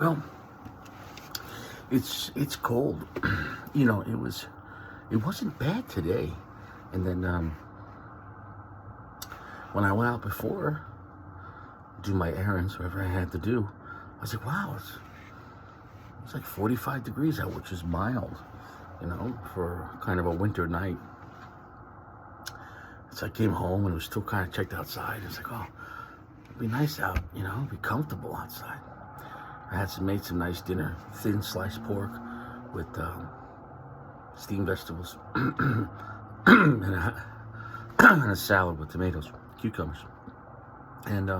Well, it's cold. It wasn't bad today. And then when I went out before, do my errands, whatever I had to do, I was like, wow, it's like 45 degrees out, which is mild, for kind of a winter night. So I came home and it was still kind of checked outside. It's like, oh, it'd be nice out, be comfortable outside. Made some nice dinner, thin sliced pork with steamed vegetables and, and a salad with tomatoes, cucumbers. And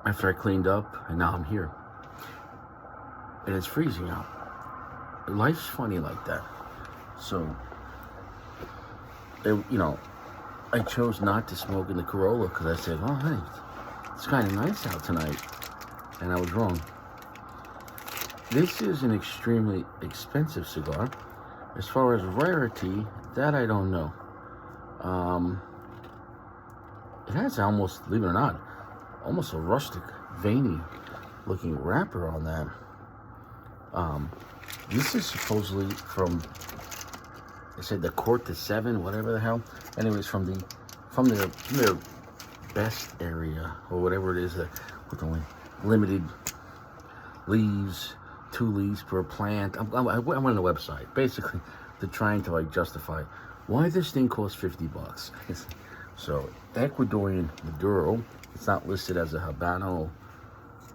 after I cleaned up, and now I'm here. And it's freezing out. Life's funny like that. So, I chose not to smoke in the Corolla because I said, oh, hey, it's kind of nice out tonight. And I was wrong. This is an extremely expensive cigar. As far as rarity, that I don't know. It has almost, believe it or not, almost a rustic, veiny looking wrapper on that. This is supposedly from, they said the Court to 7, whatever the hell. Anyways, from their best area, or whatever it is, with only limited leaves, 2 leaves per plant. I went on the website, basically, they're trying to justify why this thing costs $50. So, Ecuadorian Maduro, it's not listed as a Habano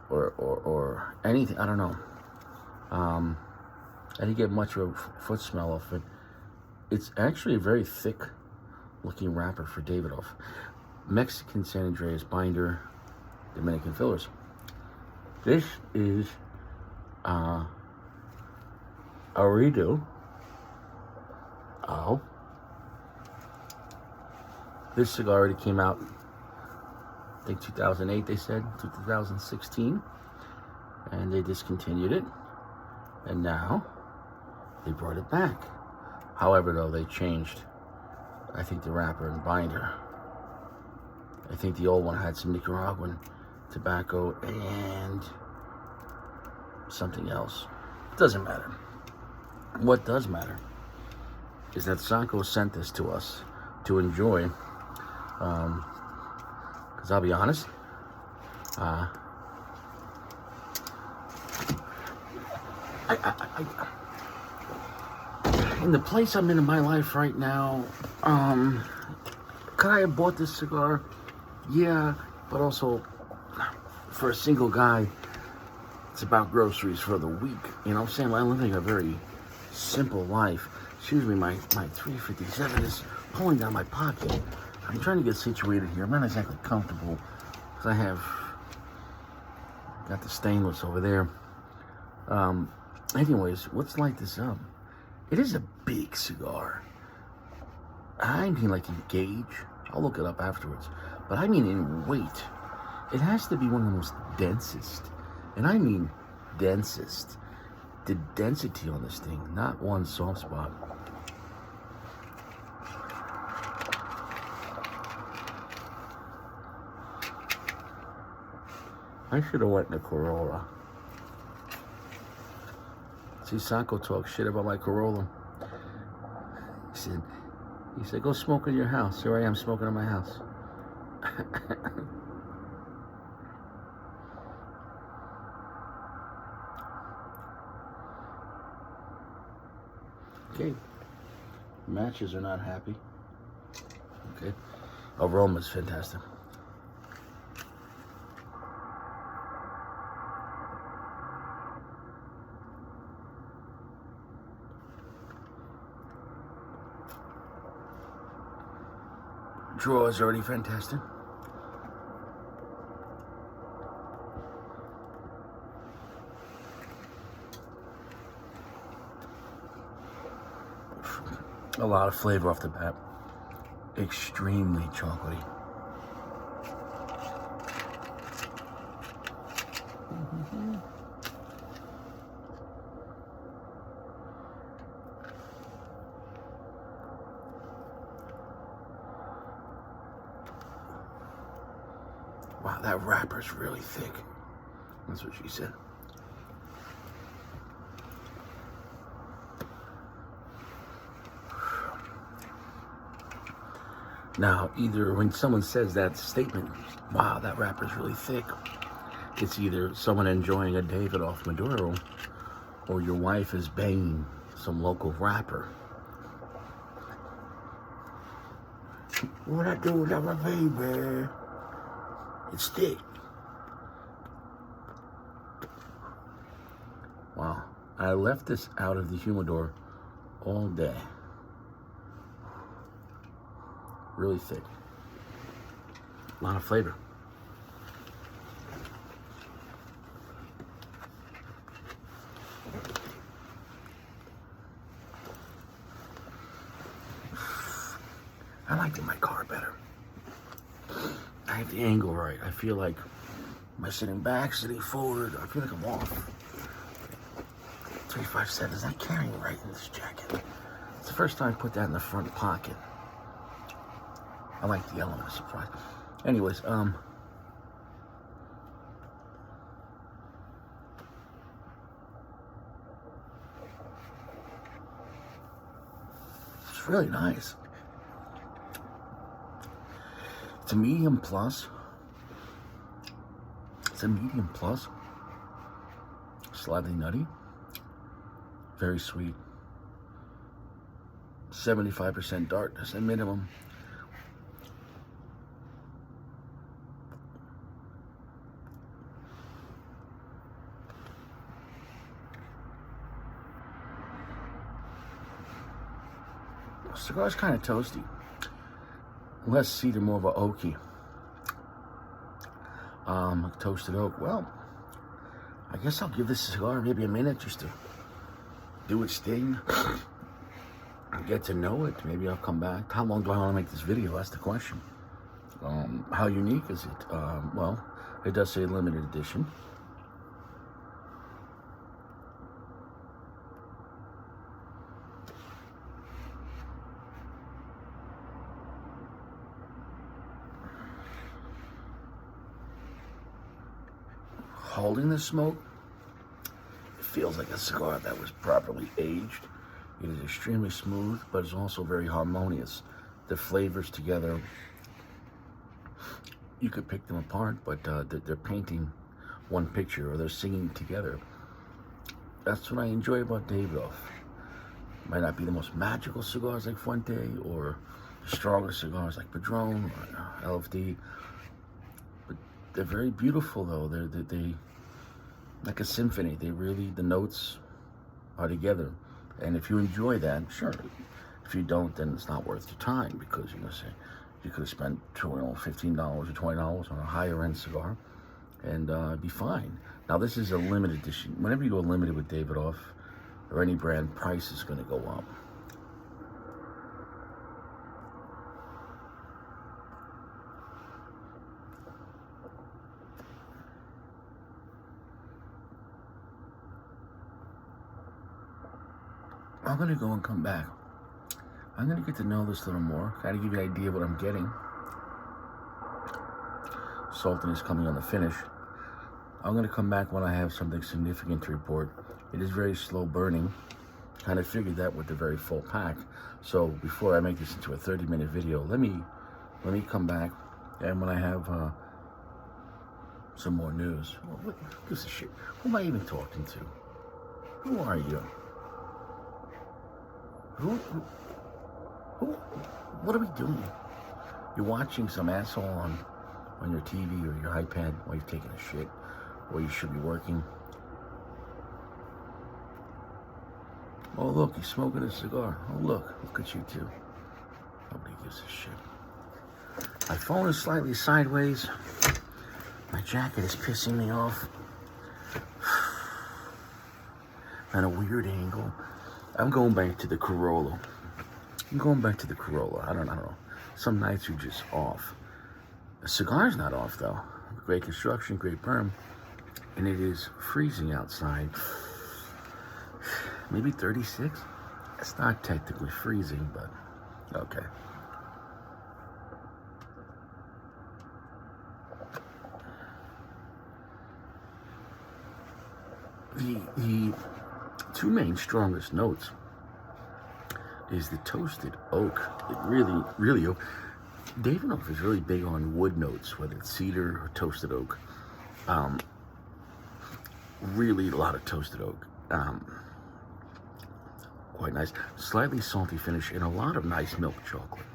or anything, I don't know. I didn't get much of a foot smell off it. It's actually a very thick looking wrapper for Davidoff. Mexican San Andreas binder, Dominican fillers. This is a redo of, this cigar already came out, I think 2008 they said, 2016, and they discontinued it, and now they brought it back. However, though, they changed, I think, the wrapper and binder. I think the old one had some Nicaraguan tobacco and something else. It doesn't matter. What does matter is that Sanko sent this to us to enjoy. Because I'll be honest, in the place I'm in my life right now, could I have bought this cigar? Yeah, but also for a single guy, it's about groceries for the week. You know what I'm saying? I'm living a very simple life. Excuse me, my 357 is pulling down my pocket. I'm trying to get situated here. I'm not exactly comfortable because I have got the stainless over there. Anyways, let's light this up. It is a big cigar. I mean, like in gauge. I'll look it up afterwards. But I mean in weight. It has to be one of the most densest. And I mean densest. The density on this thing, not one soft spot. I should have went in the Corolla. See, Sanko talks shit about my Corolla. He said, go smoke in your house. Here I am smoking in my house. Okay. Matches are not happy. Okay. Aroma's fantastic. Draw is already fantastic. A lot of flavor off the bat. Extremely chocolatey. Wow, that wrapper's really thick. That's what she said. Now, either when someone says that statement, wow, that wrapper's really thick, it's either someone enjoying a Davidoff Maduro or your wife is banging some local rapper. What I do with my baby? It's thick. Wow. I left this out of the humidor all day. Really thick. A lot of flavor. I like it in my car better. I have the angle right. I feel like, am I sitting back, sitting forward? I feel like I'm off. 357 is not carrying right in this jacket. It's the first time I put that in the front pocket. I like the element of surprise. Anyways, it's really nice. It's a medium plus. It's a medium plus. Slightly nutty. Very sweet. 75% darkness at minimum. Cigar's kind of toasty. Less cedar, more of a oaky. Toasted oak. Well, I guess I'll give this cigar maybe a minute just to do its thing. Get to know it. Maybe I'll come back. How long do I want to make this video? That's the question. How unique is it? Well, it does say limited edition. Holding the smoke, it feels like a cigar that was properly aged. It is extremely smooth, but it's also very harmonious. The flavors together, you could pick them apart, but they're painting one picture, or they're singing together. That's what I enjoy about Davidoff. Might not be the most magical cigars like Fuente, or the stronger cigars like Padron or LFD, but they're very beautiful though. They like a symphony. They really, the notes are together. And if you enjoy that, sure. If you don't, then it's not worth your time, because you're gonna say you could have spent $15 or $20 on a higher end cigar and be fine. Now this is a limited edition. Whenever you go limited with Davidoff or any brand, price is gonna go up. I'm gonna go and come back. I'm gonna get to know this a little more. Gotta give you an idea of what I'm getting. Saltiness coming on the finish. I'm gonna come back when I have something significant to report. It is very slow burning. Kind of figured that with the very full pack. So before I make this into a 30-minute video, let me come back, and when I have some more news. What gives a shit? Who am I even talking to? Who are you? Who, what are we doing? You're watching some asshole on your TV or your iPad while you're taking a shit, or you should be working. Oh look, he's smoking a cigar. Oh look at you too. Nobody gives a shit. My phone is slightly sideways. My jacket is pissing me off. At a weird angle. I'm going back to the Corolla. I don't know. Some nights you're just off. The cigar's not off though. Great construction, great perm. And it is freezing outside. Maybe 36? It's not technically freezing, but okay. The two main strongest notes is the toasted oak. It really oak. Davidoff is really big on wood notes, whether it's cedar or toasted oak. Really a lot of toasted oak. Quite nice. Slightly salty finish and a lot of nice milk chocolate.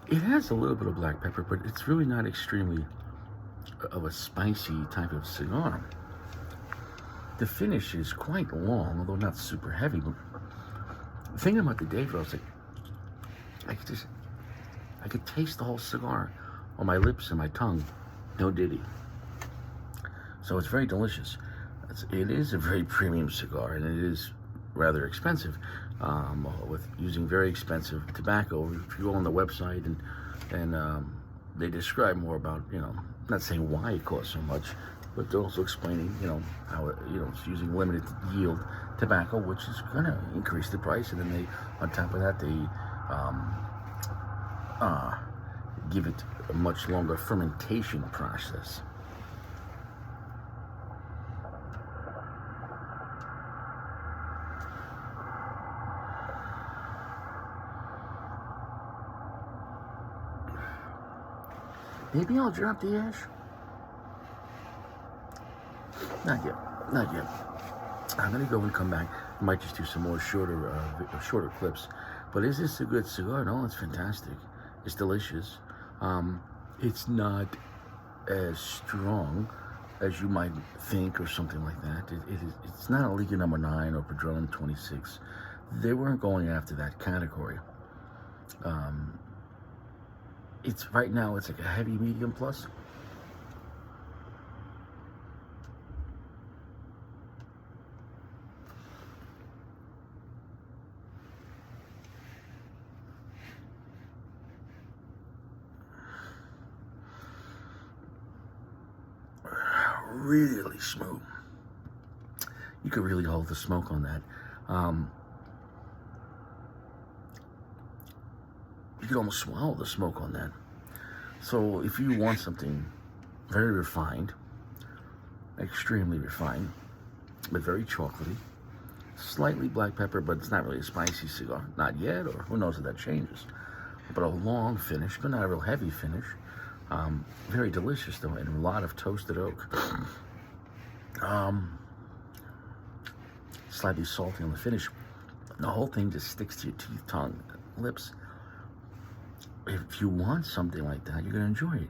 It has a little bit of black pepper, but it's really not extremely of a spicy type of cigar. The finish is quite long, although not super heavy. But the thing about the Davidoff is I could taste the whole cigar on my lips and my tongue. No diddy. So it's very delicious. It is a very premium cigar, and it is rather expensive, with using very expensive tobacco. If you go on the website and they describe more about, not saying why it costs so much, but they're also explaining, how it's using limited yield tobacco, which is going to increase the price. And then they, on top of that, they give it a much longer fermentation process. Maybe I'll drop the ash. Not yet. I'm gonna go and come back. I might just do some more shorter clips. But is this a good cigar? No, it's fantastic. It's delicious. It's not as strong as you might think or something like that. It's not a Liga number 9 or Padron 26. They weren't going after that category. It's right now, it's like a heavy medium plus. Really smooth. You could really hold the smoke on that. You could almost swallow the smoke on that. So if you want something very refined, extremely refined, but very chocolatey, slightly black pepper, but it's not really a spicy cigar. Not yet, or who knows if that changes. But a long finish, but not a real heavy finish. Very delicious though, and a lot of toasted oak. Slightly salty on the finish. The whole thing just sticks to your teeth, tongue, lips. If you want something like that, you're gonna enjoy it,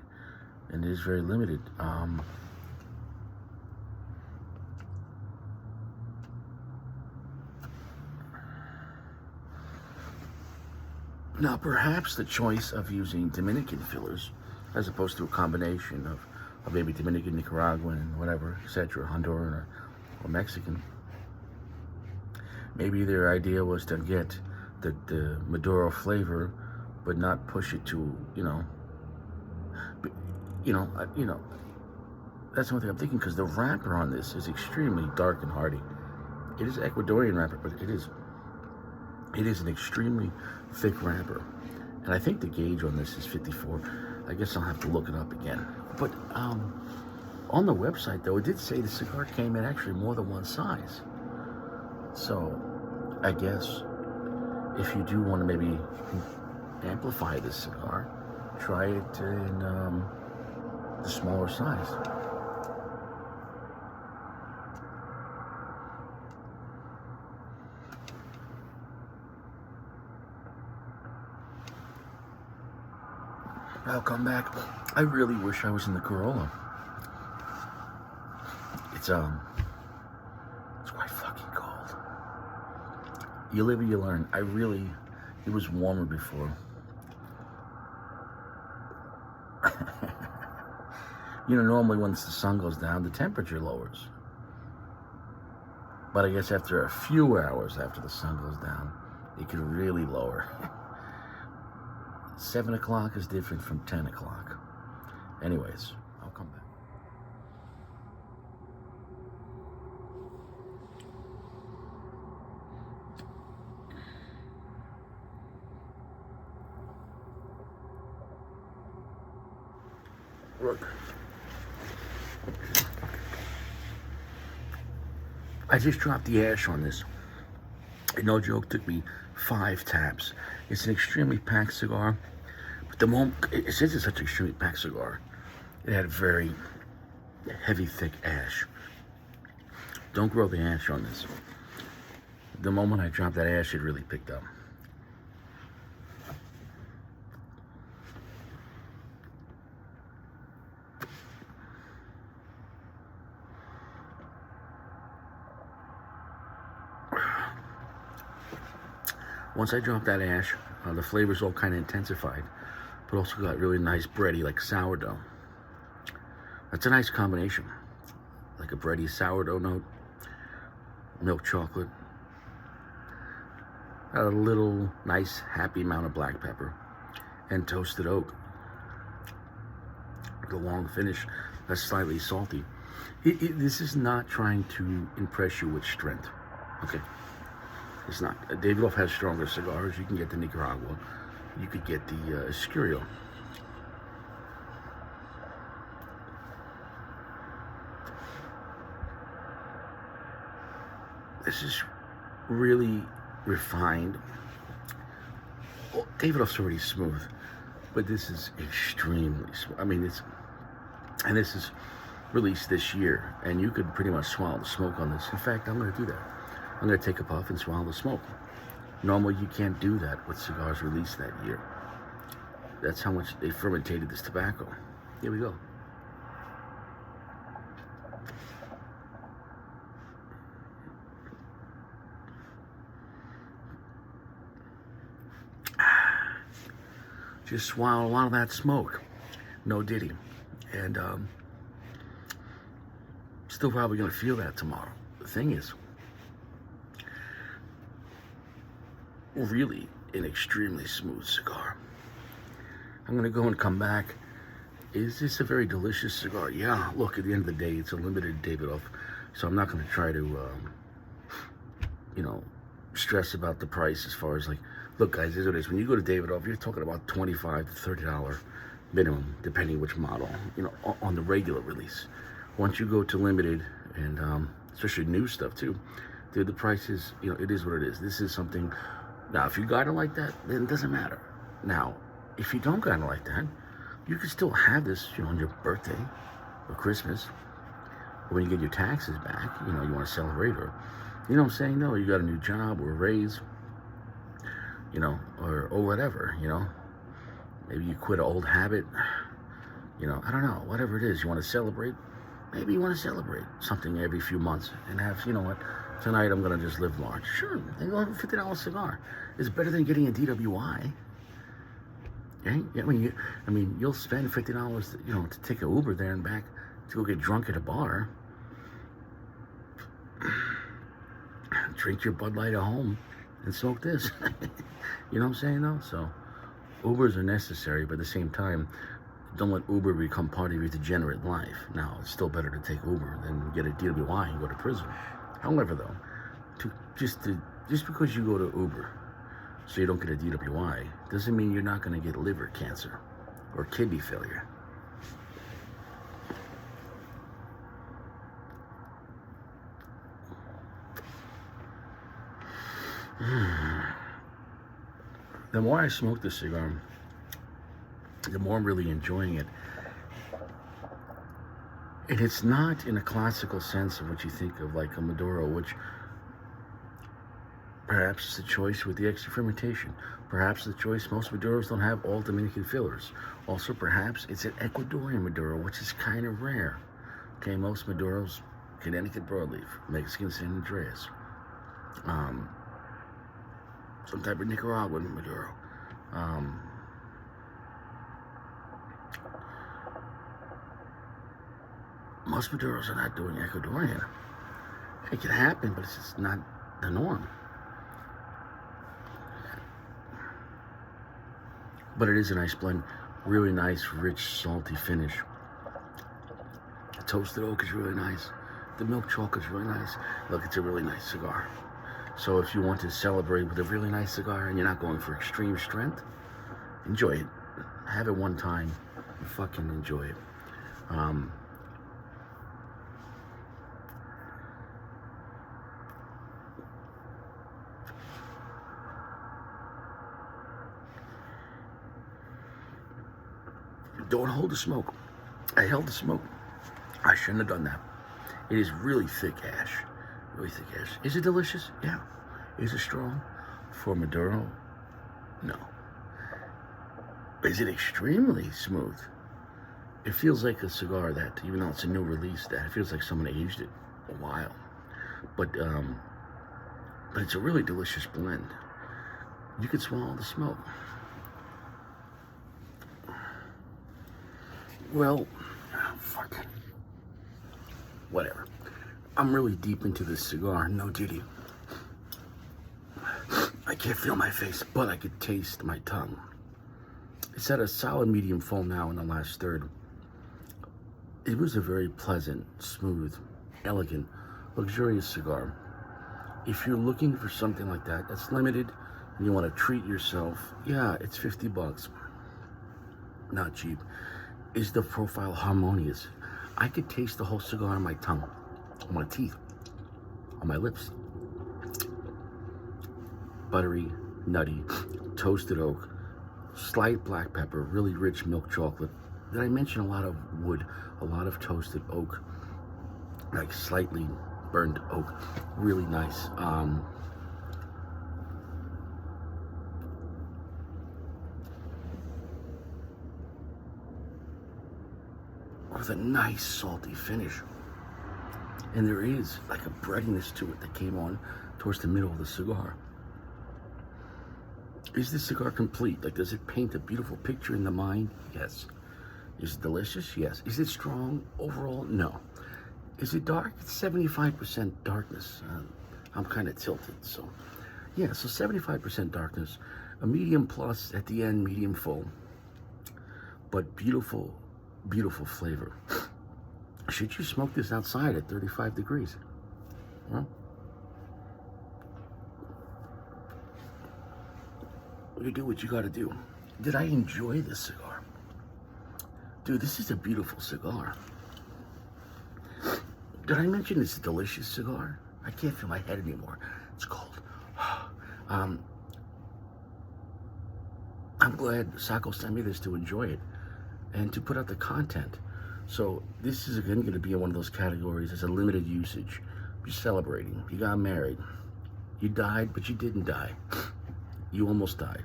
and it is very limited. Now, perhaps the choice of using Dominican fillers, as opposed to a combination of maybe Dominican, Nicaraguan, and whatever, etc., Honduran or Mexican. Maybe their idea was to get the Maduro flavor, but not push it to, that's one thing I'm thinking, because the wrapper on this is extremely dark and hearty. It is Ecuadorian wrapper, but it is an extremely thick wrapper. And I think the gauge on this is 54. I guess I'll have to look it up again. But on the website, though, it did say the cigar came in actually more than one size. So I guess if you do want to maybe amplify this cigar, try it in the smaller size. I'll come back. I really wish I was in the Corolla. It's quite fucking cold. You live or you learn. It was warmer before. Normally once the sun goes down, the temperature lowers. But I guess after a few hours after the sun goes down, it could really lower. 7 o'clock is different from 10 o'clock. Anyways, I'll come back. Look. I just dropped the ash on this. And no joke, took me 5 taps. It's an extremely packed cigar. But the moment, since it's such an extremely packed cigar, it had very heavy, thick ash. Don't grow the ash on this. The moment I dropped that ash, it really picked up. Once I dropped that ash, the flavors all kind of intensified, but also got really nice bready, like sourdough. That's a nice combination. Like a bready sourdough note, milk chocolate, a little nice happy amount of black pepper, and toasted oak. The long finish that's slightly salty. This is not trying to impress you with strength, okay? It's not. Davidoff has stronger cigars. You can get the Nicaragua. You could get the Escurio. This is really refined. Well, Davidoff's already smooth, but this is extremely smooth. I mean, and this is released this year, and you could pretty much swallow the smoke on this. In fact, I'm going to do that. I'm going to take a puff and swallow the smoke. Normally, you can't do that with cigars released that year. That's how much they fermented this tobacco. Here we go. Just swallow a lot of that smoke. No diddy. And still probably going to feel that tomorrow. The thing is, really an extremely smooth cigar. I'm going to go and come back. Is this a very delicious cigar? Yeah, look, at the end of the day, it's a limited Davidoff, so I'm not going to try to, stress about the price as far as like, look, guys, here's what it is. When you go to Davidoff, you're talking about $25 to $30 minimum, depending which model, on the regular release. Once you go to limited, and especially new stuff too, dude, the price is, it is what it is. This is something. Now, if you got it like that, then it doesn't matter. Now, if you don't got it like that, you can still have this, on your birthday or Christmas, or when you get your taxes back, you want to celebrate, or, what I'm saying? No, you got a new job or a raise, or whatever, Maybe you quit an old habit, I don't know, whatever it is, you want to celebrate. Maybe you want to celebrate something every few months and have, what? Tonight I'm gonna just live large. Sure, they go have a $50 cigar. It's better than getting a DWI. Right? I mean, you'll spend $50, to take an Uber there and back to go get drunk at a bar. Drink your Bud Light at home and smoke this. You know what I'm saying, though? So, Ubers are necessary, but at the same time, don't let Uber become part of your degenerate life. Now, it's still better to take Uber than get a DWI and go to prison. However, though, just because you go to Uber so you don't get a DWI doesn't mean you're not going to get liver cancer or kidney failure. The more I smoke this cigar, the more I'm really enjoying it. And it's not in a classical sense of what you think of like a Maduro, which perhaps is the choice with the extra fermentation. Perhaps the choice, most Maduros don't have all Dominican fillers. Also, perhaps it's an Ecuadorian Maduro, which is kind of rare. Okay, most Maduros, Connecticut broadleaf, Mexican San Andreas, some type of Nicaraguan Maduro. Most Maduros are not doing Ecuadorian. It can happen, but it's just not the norm. But it is a nice blend. Really nice, rich, salty finish. The toasted oak is really nice. The milk chocolate is really nice. Look, it's a really nice cigar. So if you want to celebrate with a really nice cigar and you're not going for extreme strength, enjoy it. Have it one time and fucking enjoy it. Don't hold the smoke. I held the smoke. I shouldn't have done that. It is really thick ash. Really thick ash. Is it delicious? Yeah. Is it strong? For Maduro? No. Is it extremely smooth? It feels like a cigar that, even though it's a new release, that it feels like someone aged it a while. But it's a really delicious blend. You could swallow the smoke. Well, fuck. Whatever. I'm really deep into this cigar, no duty. I can't feel my face, but I could taste my tongue. It's at a solid medium full now in the last third. It was a very pleasant, smooth, elegant, luxurious cigar. If you're looking for something like that, that's limited, and you want to treat yourself, yeah, it's $50. Not cheap. Is the profile harmonious? I could taste the whole cigar on my tongue, on my teeth, on my lips. Buttery, nutty, toasted oak, slight black pepper, really rich milk chocolate. Did I mention a lot of wood, a lot of toasted oak, like slightly burned oak, really nice. With a nice salty finish. And there is like a breadiness to it that came on towards the middle of the cigar. Is this cigar complete? Like, does it paint a beautiful picture in the mind? Yes. Is it delicious? Yes. Is it strong overall? No. Is it dark? It's 75% darkness. I'm kind of tilted, so yeah. So 75% darkness, a medium plus at the end, medium full, but beautiful, beautiful flavor. Should you smoke this outside at 35 degrees? Well, you do what you got to do. Did I enjoy this cigar? Dude, this is a beautiful cigar. Did I mention it's a delicious cigar? I can't feel my head anymore. It's cold. I'm glad Sacco sent me this to enjoy it and to put out the content. So this is again going to be in one of those categories as a limited usage. You're celebrating. You got married. You died, but you didn't die. You almost died.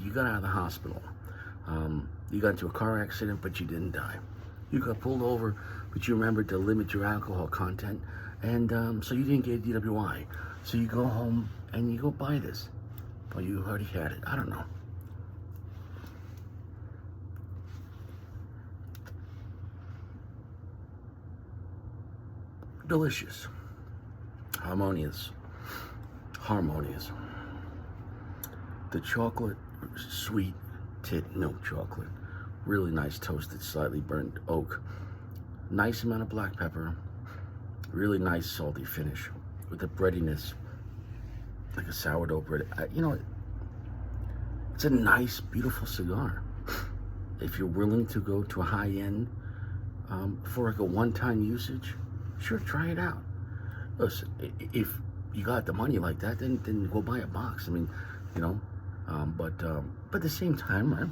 You got out of the hospital. You got into a car accident, but you didn't die. You got pulled over, but you remembered to limit your alcohol content, and so you didn't get a DWI. So you go home and you go buy this. Well, you already had it. I don't know. Delicious. Harmonious. Harmonious. The chocolate, sweet tit milk chocolate. Really nice toasted, slightly burnt oak. Nice amount of black pepper. Really nice salty finish with the breadiness, like a sourdough bread. You know, it's a nice, beautiful cigar. If you're willing to go to a high end for like a one-time usage, sure, try it out. Listen, if you got the money like that, then go buy a box. I mean, you know, but at the same time, right?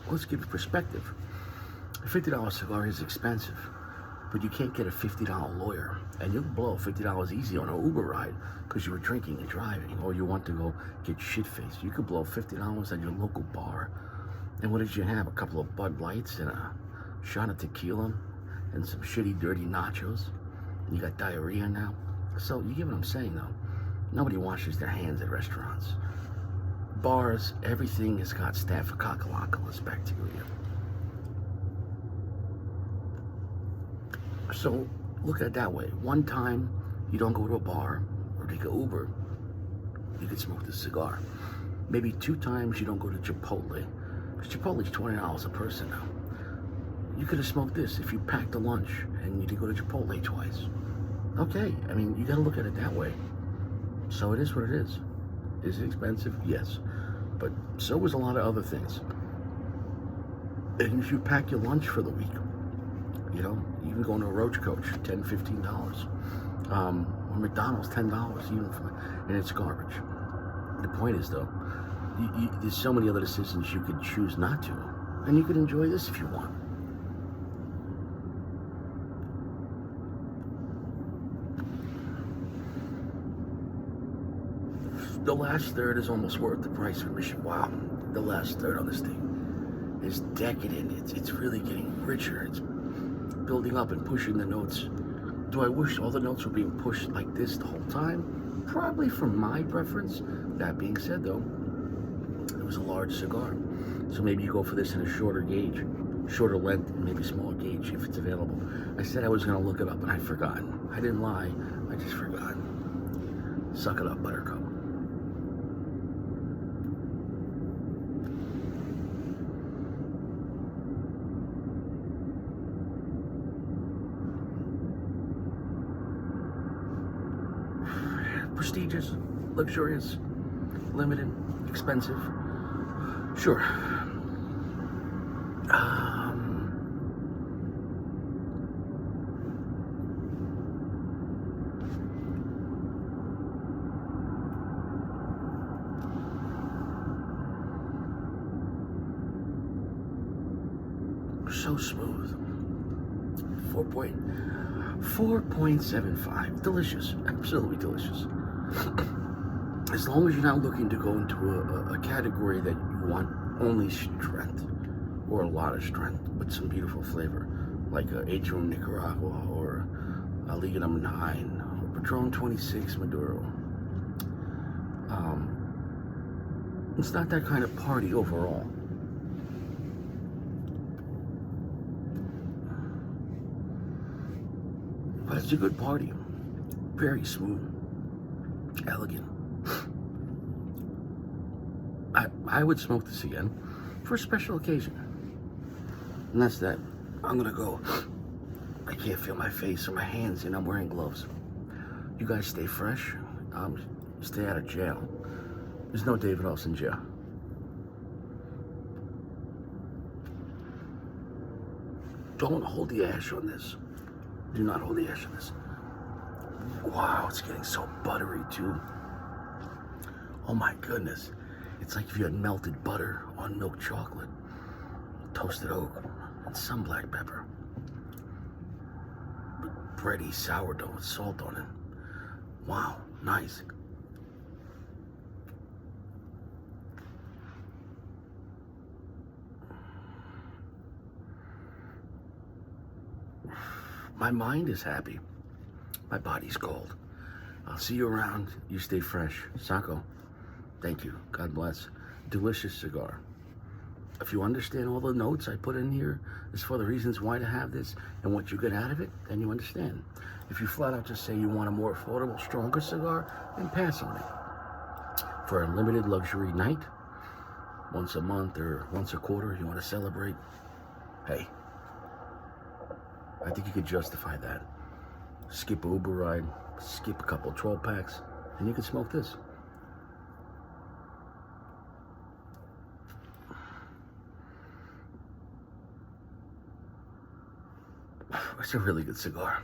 Let's give it perspective. A $50 cigar is expensive, but you can't get a $50 lawyer, and you'll blow $50 easy on an Uber ride because you were drinking and driving, or you want to go get shit-faced. You could blow $50 at your local bar. And what did you have? A couple of Bud Lights and a shot of tequila and some shitty, dirty nachos. And you got diarrhea now. So you get what I'm saying, though. Nobody washes their hands at restaurants. Bars, everything has got Staphylococcus bacteria. So look at it that way. One time you don't go to a bar or take an Uber, you can smoke this cigar. Maybe 2 times you don't go to Chipotle, because Chipotle's $20 a person now. You could have smoked this if you packed a lunch and you didn't go to Chipotle twice. Okay, I mean, you gotta look at it that way. So it is what it is. Is it expensive? Yes. But so was a lot of other things. And if you pack your lunch for the week, you know, you can go into a Roach Coach, $10, $15. Or McDonald's, $10, even and it's garbage. The point is, though, there's so many other decisions you could choose not to. And you could enjoy this if you want. The last third is almost worth the price of admission. Wow, the last third on this thing is decadent. It's really getting richer. It's building up and pushing the notes. Do I wish all the notes were being pushed like this the whole time? Probably for my preference. That being said, though, it was a large cigar. So maybe you go for this in a shorter gauge, shorter length, and maybe smaller gauge if it's available. I said I was going to look it up, and I forgot. I didn't lie. I just forgot. Suck it up, Buttercup. Prestigious, luxurious, limited, expensive. Sure. So smooth. 4.75. Delicious. Absolutely delicious. As long as you're not looking to go into a category that you want only strength or a lot of strength with some beautiful flavor, like Adrian Nicaragua or Liga Number 9 or Patron 26 Maduro. It's not that kind of party overall. But it's a good party. Very smooth. Elegant. I would smoke this again for a special occasion. And that's that. I'm gonna go. I can't feel my face or my hands and I'm wearing gloves. You guys stay fresh. Stay out of jail. There's no Davidoffs in jail. Don't hold the ash on this. Do not hold the ash on this. Wow, it's getting so buttery too. Oh my goodness. It's like if you had melted butter on milk chocolate, toasted oak, and some black pepper. Bready sourdough with salt on it. Wow, nice. My mind is happy. My body's cold. I'll see you around. You stay fresh. Sako, thank you. God bless. Delicious cigar. If you understand all the notes I put in here as for the reasons why to have this and what you get out of it, then you understand. If you flat out just say you want a more affordable, stronger cigar, then pass on it. For a limited luxury night, once a month or once a quarter, you want to celebrate, hey, I think you could justify that. Skip an Uber ride, skip a couple 12 packs, and you can smoke this. It's a really good cigar.